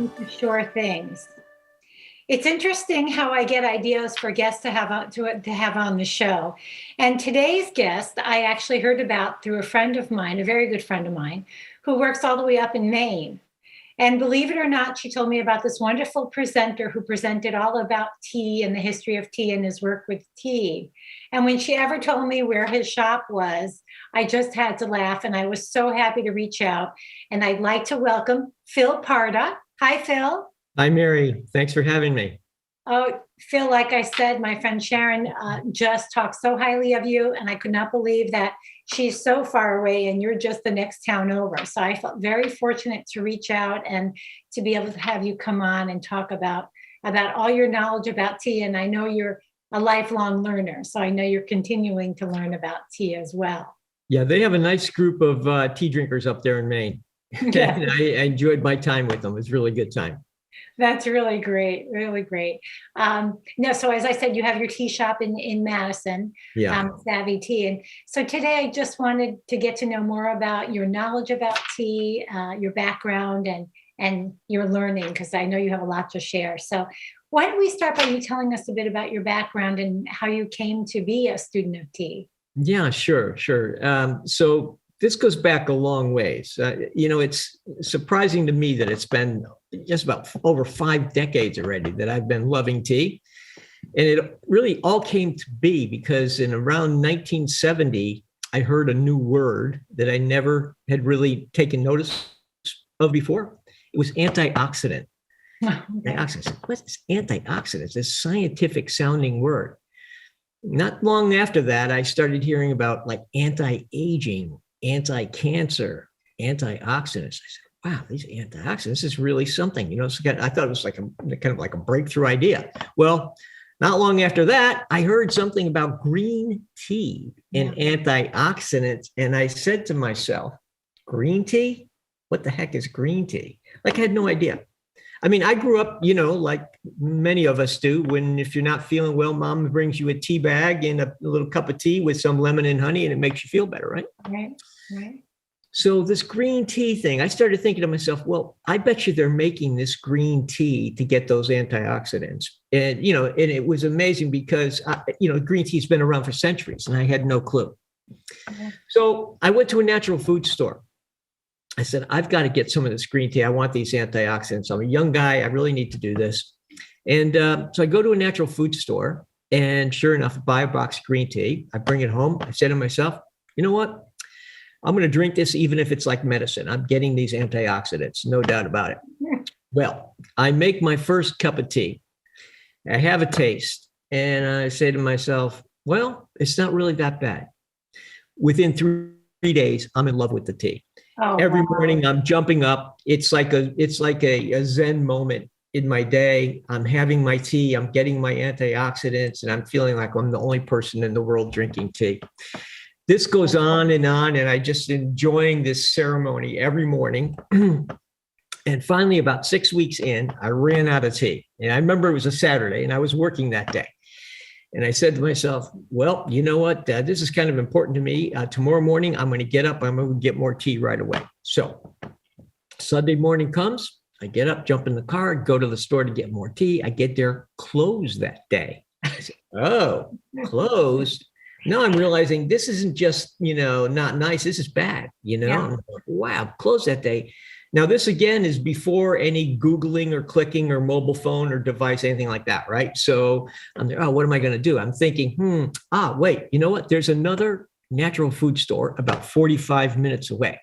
welcome to Sure Things. It's interesting how I get ideas for guests to have on the show. And today's guest, I actually heard about through a friend of mine, a very good friend of mine, who works all the way up in Maine. And believe it or not, she told me about this wonderful presenter who presented all about tea and the history of tea and his work with tea. And when she ever told me where his shop was, I just had to laugh, and I was so happy to reach out. And I'd like to welcome Phil Parda. Hi, Phil. Hi, Mary. Thanks for having me. Oh, Phil, like I said, my friend Sharon just talked so highly of you, and I could not believe that she's so far away and you're just the next town over. So I felt very fortunate to reach out and to be able to have you come on and talk about all your knowledge about tea. And I know you're a lifelong learner, so I know you're continuing to learn about tea as well. Yeah, they have a nice group of tea drinkers up there in Maine. Yeah. And I enjoyed my time with them. It was a really good time. That's really great, really great. No, so as I said, you have your tea shop in Madison, Yeah. Savvy Tea. And so today I just wanted to get to know more about your knowledge about tea, your background and your learning, because I know you have a lot to share. So why don't we start by you telling us a bit about your background and how you came to be a student of tea? Yeah, sure. So this goes back a long ways. It's surprising to me that it's been just about over 5 decades already that I've been loving tea. And it really all came to be because in around 1970, I heard a new word that I never had really taken notice of before. It was antioxidant. Antioxidants. What's antioxidants? This scientific sounding word. Not long after that, I started hearing about like anti-aging, anti-cancer, antioxidants. I said, wow, these antioxidants, this is really something. I thought it was like kind of like a breakthrough idea. Well, not long after that, I heard something about green tea and antioxidants. And I said to myself, green tea? What the heck is green tea? Like, I had no idea. I mean, I grew up, like many of us do, if you're not feeling well, mom brings you a tea bag and a little cup of tea with some lemon and honey, and it makes you feel better, right? Right. So this green tea thing, I started thinking to myself, well, I bet you they're making this green tea to get those antioxidants. And, and it was amazing because, green tea's been around for centuries and I had no clue. So I went to a natural food store. I said, I've got to get some of this green tea. I want these antioxidants. I'm a young guy. I really need to do this. And so I go to a natural food store, and sure enough, I buy a box of green tea. I bring it home. I say to myself, you know what? I'm going to drink this even if it's like medicine. I'm getting these antioxidants, no doubt about it. Well, I make my first cup of tea. I have a taste, and I say to myself, well, it's not really that bad. Within 3 days, I'm in love with the tea. Oh, Every wow. morning I'm jumping up. It's like a Zen moment in my day. I'm having my tea, I'm getting my antioxidants, and I'm feeling like I'm the only person in the world drinking tea. This goes on, and I just enjoying this ceremony every morning. And finally, about 6 weeks in, I ran out of tea. And I remember it was a Saturday and I was working that day. And I said to myself, well, you know what? This is kind of important to me. Tomorrow morning, I'm going to get up. I'm going to get more tea right away. So Sunday morning comes. I get up, jump in the car, go to the store to get more tea. I get there, closed that day. I said, oh, closed. Now I'm realizing this isn't just, not nice. This is bad, Yeah. I'm like, wow, closed that day. Now, this again is before any Googling or clicking or mobile phone or device, anything like that, right? So I'm there, oh, what am I going to do? I'm thinking, wait, you know what? There's another natural food store about 45 minutes away.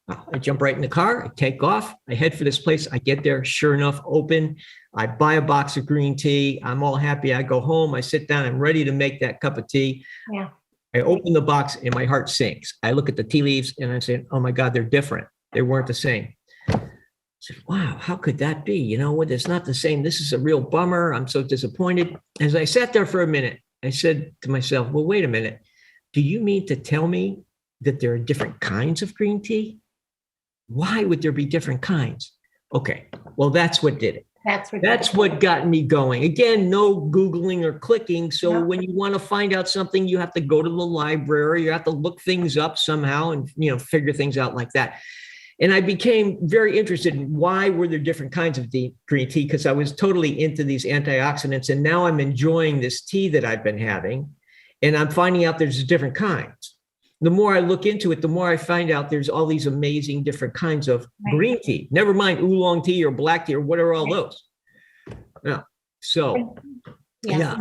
I jump right in the car, I take off, I head for this place. I get there, sure enough, open. I buy a box of green tea. I'm all happy. I go home, I sit down, I'm ready to make that cup of tea. Yeah. I open the box and my heart sinks. I look at the tea leaves and I say, oh my God, they're different. They weren't the same. I said, wow, how could that be? It's not the same. This is a real bummer. I'm so disappointed. As I sat there for a minute, I said to myself, well, wait a minute. Do you mean to tell me that there are different kinds of green tea? Why would there be different kinds? Okay, well, that's what did it. That's what got me going. Again, no Googling or clicking. So when you want to find out something, you have to go to the library. You have to look things up somehow and, figure things out like that. And I became very interested in why were there different kinds of green tea, because I was totally into these antioxidants. And now I'm enjoying this tea that I've been having, and I'm finding out there's different kinds. The more I look into it, the more I find out there's all these amazing different kinds of green tea. Never mind oolong tea or black tea or what are all those. Yeah. So yeah.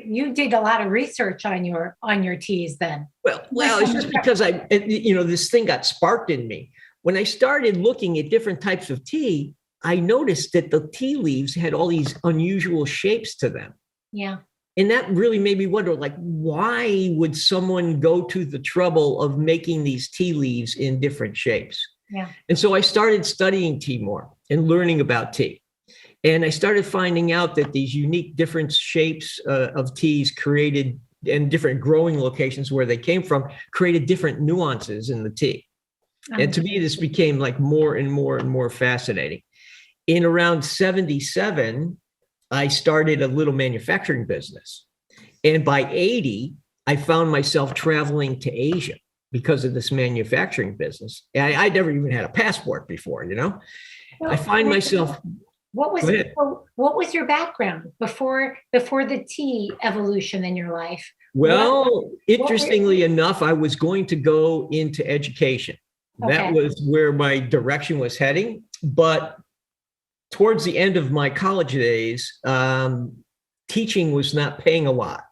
You did a lot of research on your teas then. Well, it's just because this thing got sparked in me. When I started looking at different types of tea, I noticed that the tea leaves had all these unusual shapes to them. Yeah. And that really made me wonder, like, why would someone go to the trouble of making these tea leaves in different shapes? Yeah. And so I started studying tea more and learning about tea. And I started finding out that these unique different shapes of teas created, and different growing locations where they came from, created different nuances in the tea. And to me, this became like more and more and more fascinating. In around 77, I started a little manufacturing business. And by 80, I found myself traveling to Asia because of this manufacturing business. And I never even had a passport before, Well, I find myself... What was your background before the tea evolution in your life? Well, interestingly enough, I was going to go into education. Okay. That was where my direction was heading. But towards the end of my college days, teaching was not paying a lot.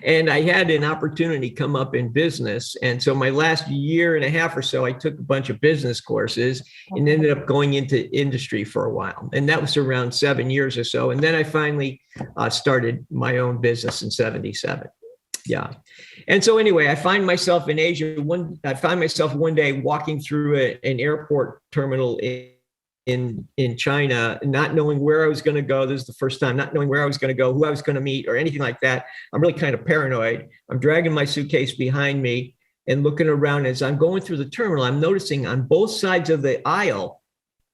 And I had an opportunity come up in business. And so my last year and a half or so, I took a bunch of business courses and ended up going into industry for a while. And that was around 7 years or so. And then I finally started my own business in 77. Yeah. And so anyway, I find myself in Asia. I find myself one day walking through an airport terminal in China, not knowing where I was going to go. This is the first time, not knowing where I was going to go, who I was going to meet, or anything like that. I'm really kind of paranoid. I'm dragging my suitcase behind me and looking around. As I'm going through the terminal, I'm noticing on both sides of the aisle,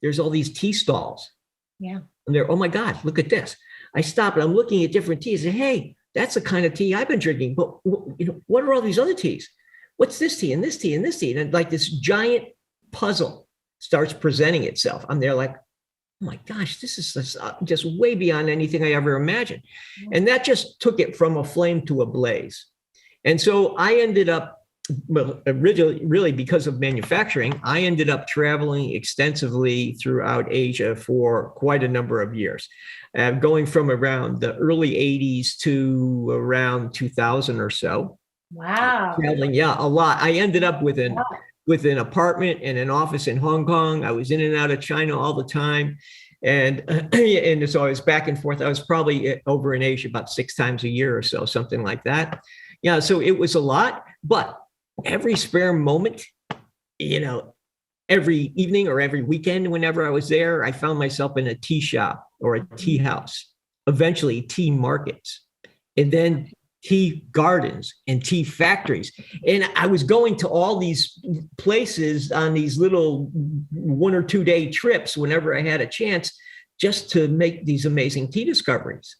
there's all these tea stalls. Yeah. And they're, oh my God, look at this. I stop and I'm looking at different teas. And hey, that's the kind of tea I've been drinking. But what are all these other teas? What's this tea and this tea and this tea? And like this giant puzzle starts presenting itself. I'm there like, oh my gosh, this is just way beyond anything I ever imagined. And that just took it from a flame to a blaze. And so I ended up, well, originally, really because of manufacturing, I ended up traveling extensively throughout Asia for quite a number of years, going from around the early 80s to around 2000 or so. Wow. Traveling, yeah, a lot. I ended up with an apartment and an office in Hong Kong. I was in and out of China all the time. And so I was back and forth. I was probably over in Asia about 6 times a year or so, something like that. Yeah, so it was a lot, but every spare moment, every evening or every weekend, whenever I was there, I found myself in a tea shop or a tea house, eventually tea markets, and then tea gardens and tea factories. And I was going to all these places on these little 1 or 2 day trips whenever I had a chance, just to make these amazing tea discoveries.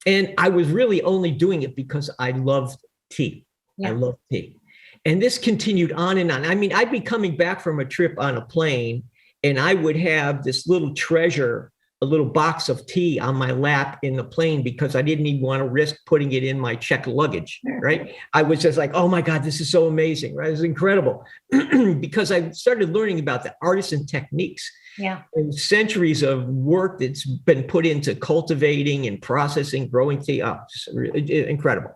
And I was really only doing it because I loved tea. Yeah. I love tea. And this continued on and on. I mean, I'd be coming back from a trip on a plane and I would have this little treasure, a little box of tea on my lap in the plane because I didn't even want to risk putting it in my checked luggage, right? I was just like, oh my God, this is so amazing, right? It's incredible. Because I started learning about the artisan techniques. Yeah. And centuries of work that's been put into cultivating and processing, growing tea. Oh, incredible.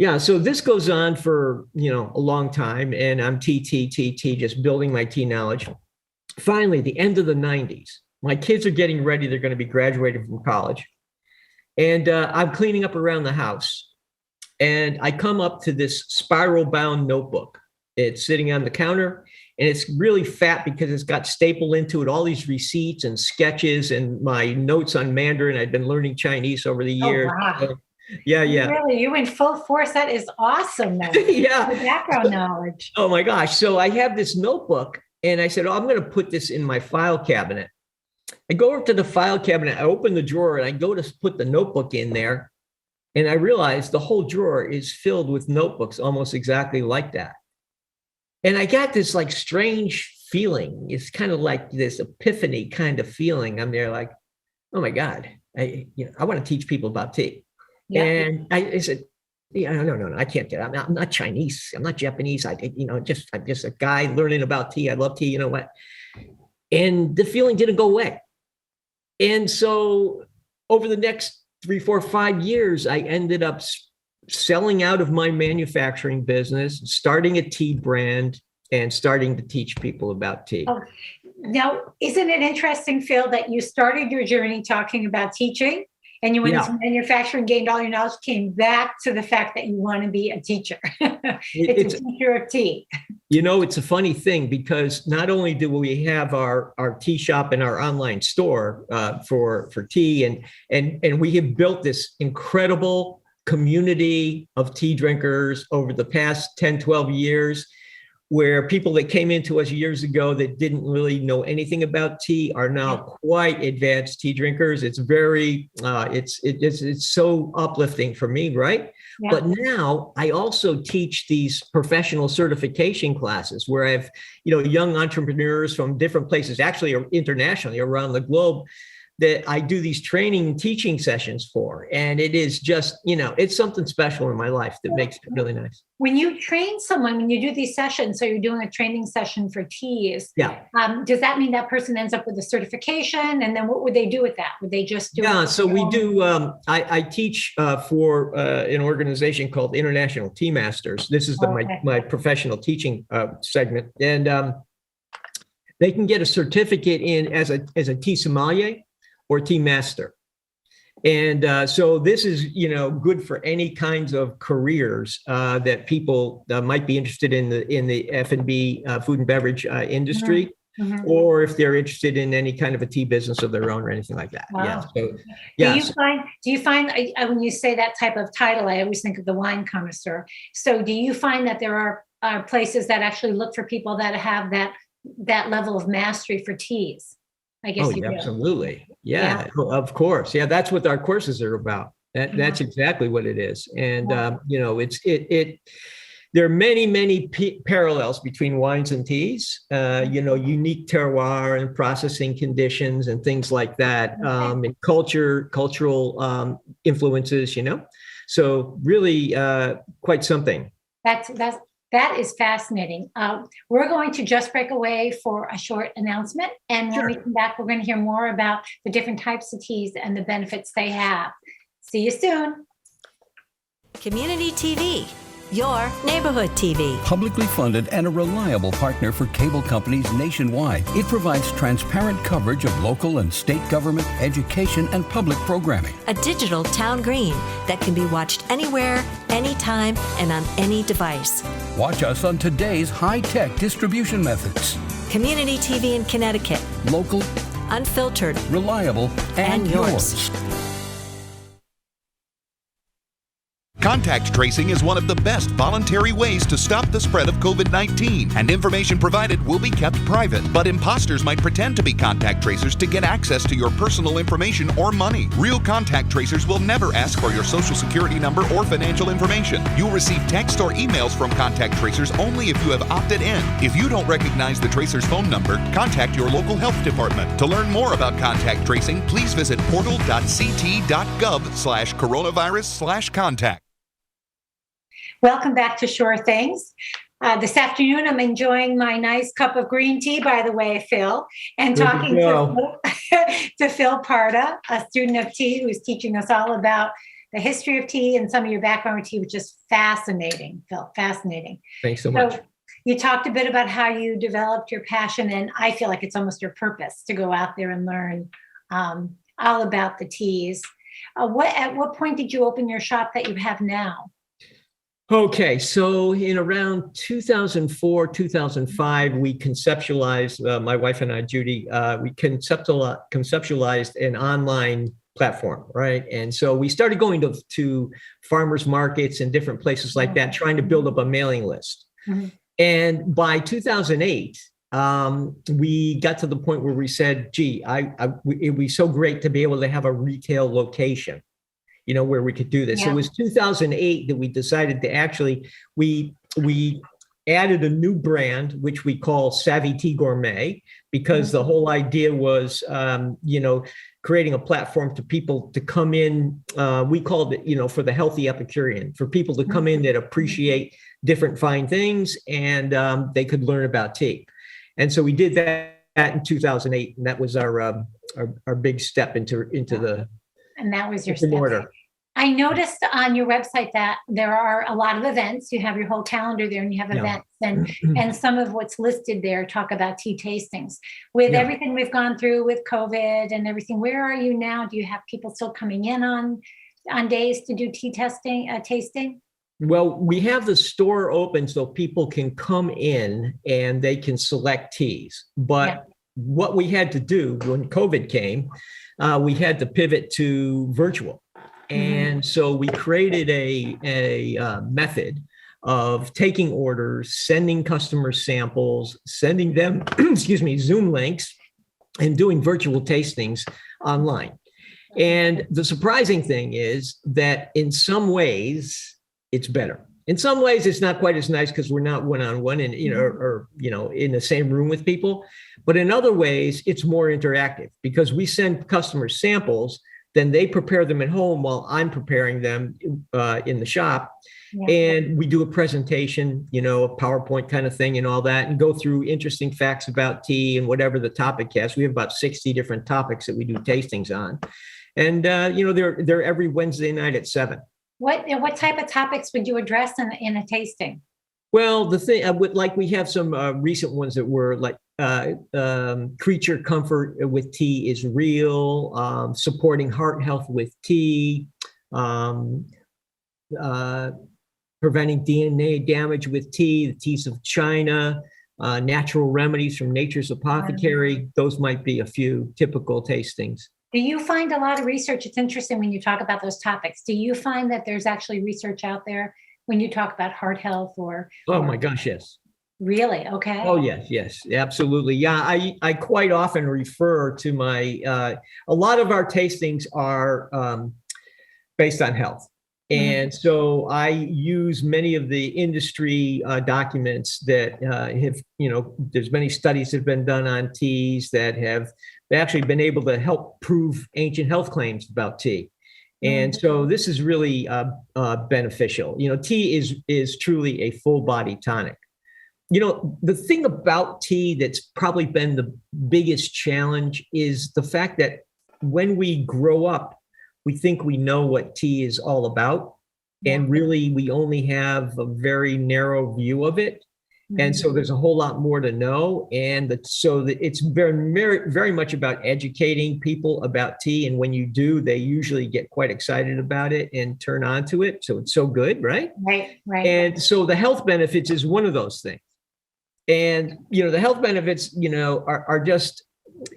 Yeah, so this goes on for, a long time, and I'm just building my tea knowledge. Finally, the end of the 90s, my kids are getting ready. They're going to be graduating from college. And I'm cleaning up around the house. And I come up to this spiral-bound notebook. It's sitting on the counter, and it's really fat because it's got stapled into it all these receipts and sketches and my notes on Mandarin. I've been learning Chinese over the years. Oh, wow. Yeah. Really, you in full force. That is awesome. Though. Yeah. The background knowledge. Oh my gosh. So I have this notebook and I said, I'm going to put this in my file cabinet. I go over to the file cabinet, I open the drawer and I go to put the notebook in there. And I realize the whole drawer is filled with notebooks almost exactly like that. And I got this like strange feeling. It's kind of like this epiphany kind of feeling. I'm there like, oh my God, I want to teach people about tea. Yeah. And I said, yeah, no, I can't do that. I'm not Chinese. I'm not Japanese. I'm just a guy learning about tea. I love tea. You know what? And the feeling didn't go away. And so over the next 3, 4, 5 years, I ended up selling out of my manufacturing business, starting a tea brand, and starting to teach people about tea. Oh, now, isn't it interesting, Phil, that you started your journey talking about teaching and you went into manufacturing, gained all your knowledge, came back to the fact that you want to be a teacher. It's a teacher of tea. You know, it's a funny thing because not only do we have our tea shop and our online store for tea, and we have built this incredible community of tea drinkers over the past 10, 12 years, where people that came into us years ago that didn't really know anything about tea are now quite advanced tea drinkers. It's very, it's so uplifting for me, right? Yeah. But now I also teach these professional certification classes where I've, young entrepreneurs from different places, actually internationally around the globe, that I do these training teaching sessions for. And it is just, it's something special in my life that makes it really nice. When you train someone, when you do these sessions, so you're doing a training session for teas, does that mean that person ends up with a certification? And then what would they do with that? Would they just do it? So we do, I teach for an organization called International Tea Masters. This is my professional teaching segment. And they can get a certificate in as a tea sommelier or tea master. And so this is, good for any kinds of careers that people might be interested in the F&B food and beverage industry, or if they're interested in any kind of a tea business of their own or anything like that. Wow. Yeah. So, yeah. Do you find when you say that type of title, I always think of the wine connoisseur. So do you find that there are places that actually look for people that have that level of mastery for teas? I guess you do. Absolutely. Yeah, of course. Yeah, that's what our courses are about. That's exactly what it is. And, there are many parallels between wines and teas, unique terroir and processing conditions and things like that, and cultural influences, so really quite something. That is fascinating. We're going to just break away for a short announcement. And when we come back, we're going to hear more about the different types of teas and the benefits they have. See you soon. Community TV, your neighborhood TV. Publicly funded and a reliable partner for cable companies nationwide, it provides transparent coverage of local and state government, education, and public programming. A digital town green that can be watched anywhere, anytime, and on any device. Watch us on today's high-tech distribution methods. Community TV in Connecticut. Local, unfiltered, reliable, and yours. Contact tracing is one of the best voluntary ways to stop the spread of COVID-19, and information provided will be kept private. But imposters might pretend to be contact tracers to get access to your personal information or money. Real contact tracers will never ask for your social security number or financial information. You'll receive text or emails from contact tracers only if you have opted in. If you don't recognize the tracer's phone number, contact your local health department. To learn more about contact tracing, please visit portal.ct.gov/coronavirus/contact. Welcome back to Sure Things. This afternoon, I'm enjoying my nice cup of green tea, by the way, Phil, and talking to Phil Parda, a student of tea who's teaching us all about the history of tea and some of your background with tea, which is fascinating, Phil, fascinating. Thanks so much. So you talked a bit about how you developed your passion, and I feel like it's almost your purpose to go out there and learn all about the teas. At what point did you open your shop that you have now? Okay, so in around 2004, 2005, we conceptualized, my wife and I, Judy, we conceptualized an online platform, right? And so we started going to farmers markets and different places like that, trying to build up a mailing list. Mm-hmm. And by 2008, we got to the point where we said, gee, it would be so great to be able to have a retail location, where we could do this. Yeah. So it was 2008 that we decided to actually, we added a new brand, which we call Savvy Tea Gourmet, because the whole idea was, creating a platform to people to come in. We called it, for the healthy Epicurean, for people to come in that appreciate different fine things, and they could learn about tea. And so we did that in 2008, and that was our big step into the. And that was your order. step. I noticed on your website that there are a lot of events. You have your whole calendar there, and you have events, and some of what's listed there talk about tea tastings. With everything we've gone through with COVID and everything, where are you now? Do you have people still coming in on days to do tea tasting? Well, we have the store open so people can come in and they can select teas. But what we had to do when COVID came, we had to pivot to virtual. And so we created a method of taking orders, sending customer samples, sending them, Zoom links, and doing virtual tastings online. And the surprising thing is that in some ways, it's better. In some ways, it's not quite as nice because we're not one-on-one and, in the same room with people. But in other ways, it's more interactive because we send customers samples, then they prepare them at home while I'm preparing them in the shop. And we do a presentation, a PowerPoint kind of thing and all that, and go through interesting facts about tea and whatever the topic is. We have about 60 different topics that we do tastings on. And, they're every Wednesday night at 7. What type of topics would you address in a tasting? Well, the thing we have some recent ones that were like creature comfort with tea is real, supporting heart health with tea, preventing DNA damage with tea, the teas of China, natural remedies from nature's apothecary. Those might be a few typical tastings. Do you find a lot of research? It's interesting when you talk about those topics. Do you find that there's actually research out there when you talk about heart health or? Oh my gosh, yes. Really? Okay. Oh yes, absolutely. Yeah, I quite often refer to my, a lot of our tastings are based on health. And so I use many of the industry documents that have, there's many studies that have been done on teas that have actually been able to help prove ancient health claims about tea. And so this is really beneficial. Tea is truly a full body tonic. The thing about tea that's probably been the biggest challenge is the fact that when we grow up, we think we know what tea is all about. And really, we only have a very narrow view of it. And so there's a whole lot more to know. And it's very, very much about educating people about tea. And when you do, they usually get quite excited about it and turn on to it. So it's so good, right? Right. And so the health benefits is one of those things. And, the health benefits, are just,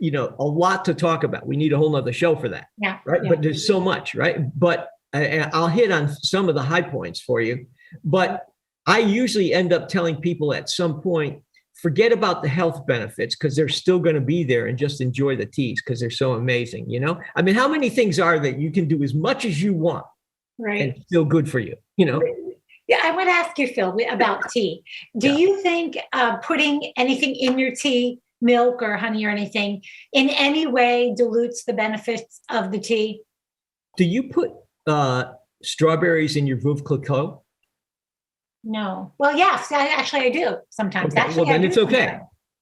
a lot to talk about. We need a whole nother show for that. Yeah. Right. Yeah. But there's so much, right? But I'll hit on some of the high points for you. But I usually end up telling people at some point, forget about the health benefits because they're still going to be there and just enjoy the teas because they're so amazing. I mean, how many things are that you can do as much as you want and still good for you, Yeah, I want to ask you, Phil, about tea. Do you think putting anything in your tea, milk or honey or anything, in any way dilutes the benefits of the tea? Do you put strawberries in your Veuve Clicquot? No. Well, yes, I do sometimes. Okay. Well, then it's okay.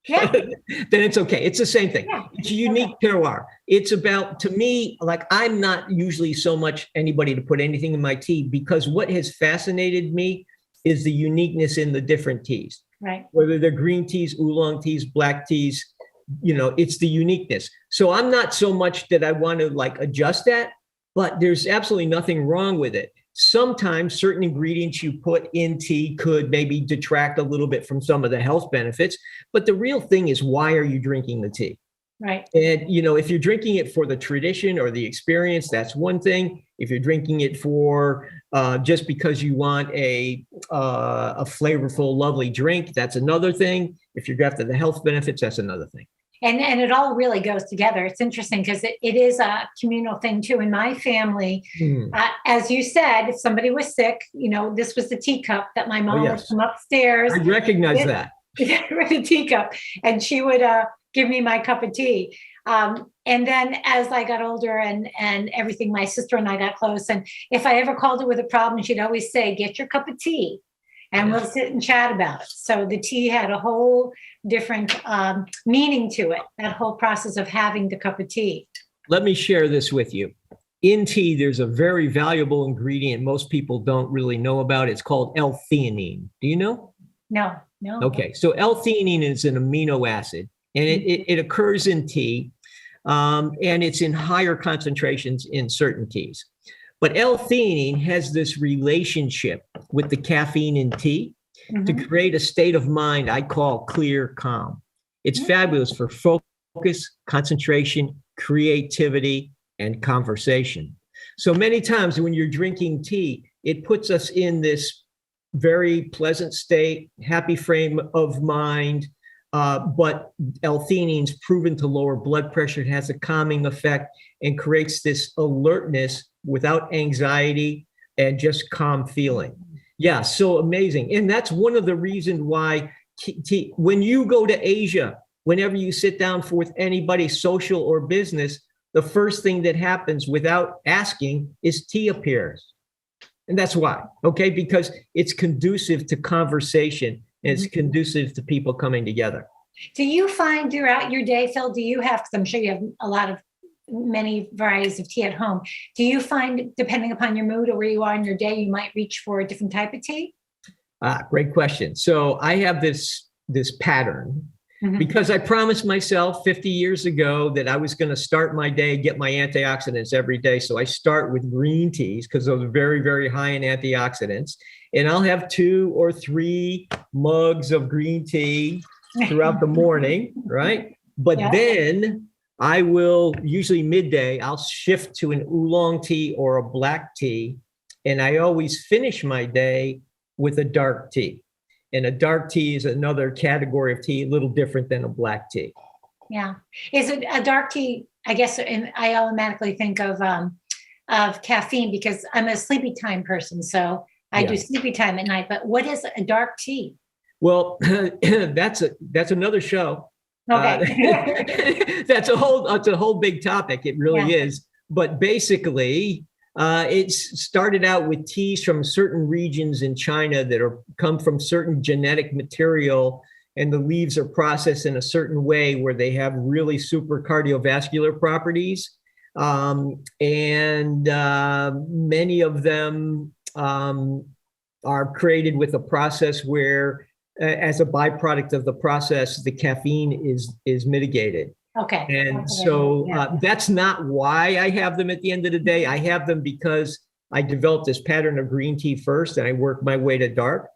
Yeah. Then it's okay. It's the same thing. Yeah. It's a unique terroir. It's about, to me, like I'm not usually so much anybody to put anything in my tea because what has fascinated me is the uniqueness in the different teas. Right. Whether they're green teas, oolong teas, black teas, it's the uniqueness. So I'm not so much that I want to adjust that, but there's absolutely nothing wrong with it. Sometimes certain ingredients you put in tea could maybe detract a little bit from some of the health benefits. But the real thing is, why are you drinking the tea? Right. And, if you're drinking it for the tradition or the experience, that's one thing. If you're drinking it for just because you want a flavorful, lovely drink, that's another thing. If you're after the health benefits, that's another thing. And it all really goes together. It's interesting because it is a communal thing too. In my family, as you said, if somebody was sick, this was the teacup that my mom would come upstairs. I recognize that. With a teacup, and she would give me my cup of tea. And then as I got older and everything, my sister and I got close. And if I ever called her with a problem, she'd always say, "Get your cup of tea and we'll sit and chat about it." So the tea had a whole different meaning to it, that whole process of having the cup of tea. Let me share this with you. In tea, there's a very valuable ingredient most people don't really know about. It's called L-theanine. Do you know? No. Okay, so L-theanine is an amino acid, and it occurs in tea, and it's in higher concentrations in certain teas. But L-theanine has this relationship with the caffeine in tea to create a state of mind I call clear calm. It's fabulous for focus, concentration, creativity, and conversation. So many times when you're drinking tea, it puts us in this very pleasant state, happy frame of mind. But L-theanine is proven to lower blood pressure. It has a calming effect and creates this alertness without anxiety and just calm feeling. Yeah, so amazing. And that's one of the reasons why tea, when you go to Asia, whenever you sit down with anybody, social or business, the first thing that happens without asking is tea appears. And that's why, okay? Because it's conducive to conversation and it's conducive to people coming together. Do you find throughout your day, Phil, because I'm sure you have many varieties of tea at home. Do you find, depending upon your mood or where you are in your day, you might reach for a different type of tea? Great question. So I have this pattern because I promised myself 50 years ago that I was going to start my day, get my antioxidants every day. So I start with green teas because those are very, very high in antioxidants. And I'll have 2 or 3 mugs of green tea throughout the morning, right? But then I will, usually midday, I'll shift to an oolong tea or a black tea. And I always finish my day with a dark tea. And a dark tea is another category of tea, a little different than a black tea. Yeah. Is it a dark tea? I guess I automatically think of caffeine because I'm a sleepy time person. So I do sleepy time at night. But what is a dark tea? Well, that's another show. Okay. That's a whole big topic. It really is. But basically, it's started out with teas from certain regions in China that come from certain genetic material, and the leaves are processed in a certain way where they have really super cardiovascular properties. And many of them are created with a process where, as a byproduct of the process, the caffeine is mitigated. Okay. And so that's not why I have them at the end of the day. I have them because I developed this pattern of green tea first and I work my way to dark.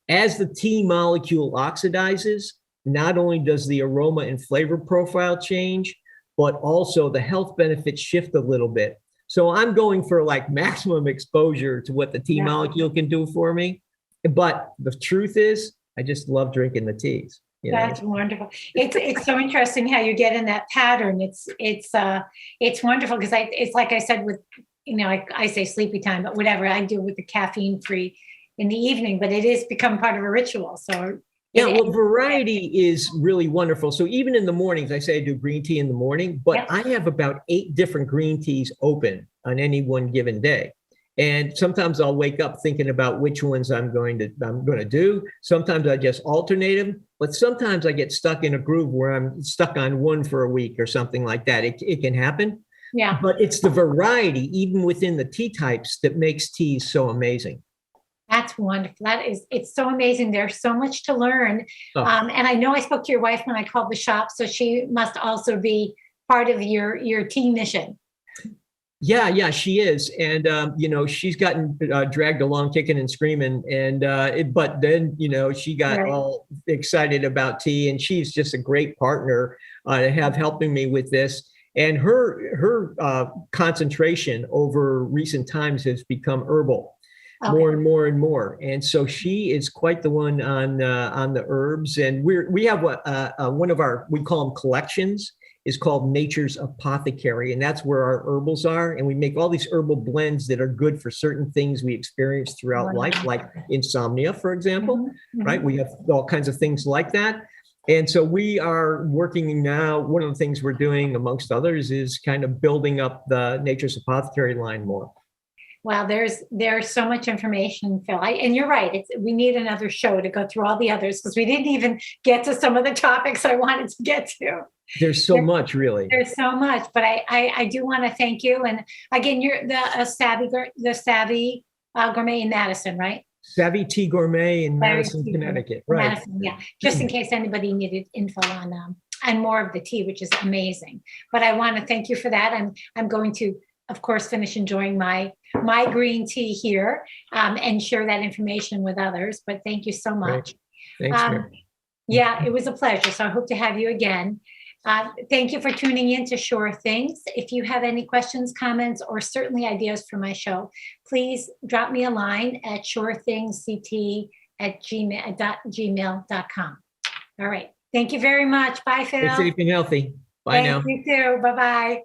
As the tea molecule oxidizes, not only does the aroma and flavor profile change, but also the health benefits shift a little bit. So I'm going for like maximum exposure to what the tea molecule can do for me. But the truth is, I just love drinking the teas. That's wonderful. It's so interesting how you get in that pattern. It's wonderful because it's like I said with, I say sleepy time, but whatever I do with the caffeine free in the evening, but it is become part of a ritual. So variety is really wonderful. So even in the mornings, I say I do green tea in the morning, but I have about 8 different green teas open on any one given day. And sometimes I'll wake up thinking about which ones I'm going to do. Sometimes I just alternate them, but sometimes I get stuck in a groove where I'm stuck on one for a week or something like that. It can happen. Yeah. But it's the variety, even within the tea types, that makes teas so amazing. That's wonderful. It's so amazing. There's so much to learn. And I know I spoke to your wife when I called the shop, so she must also be part of your tea mission. Yeah, she is. And, she's gotten dragged along kicking and screaming. And, but then, she got all excited about tea, and she's just a great partner to have helping me with this. And her concentration over recent times has become herbal. more and more and more. And so she is quite the one on the herbs. And we have one of our, we call them collections, is called Nature's Apothecary. And that's where our herbals are. And we make all these herbal blends that are good for certain things we experience throughout life, like insomnia, for example, right? We have all kinds of things like that. And so we are working now. One of the things we're doing, amongst others, is kind of building up the Nature's Apothecary line more. Wow, there's so much information, Phil. And you're right. We need another show to go through all the others, because we didn't even get to some of the topics I wanted to get to. There's so much, really. There's so much, but I do want to thank you. And again, you're the Savvy Gourmet in Madison, right? Savvy Tea Gourmet in Madison, Connecticut. Right. Madison, yeah. Just in case anybody needed info on and more of the tea, which is amazing. But I want to thank you for that. I'm going to, of course, finish enjoying my green tea here and share that information with others. But thank you so much. Great. Thanks, Mary. Yeah, it was a pleasure. So I hope to have you again. Thank you for tuning in to Sure Things. If you have any questions, comments, or certainly ideas for my show, please drop me a line at surethingsct@gmail.com. All right. Thank you very much. Bye, Phil. Stay safe and healthy. Bye now. You too. Bye-bye.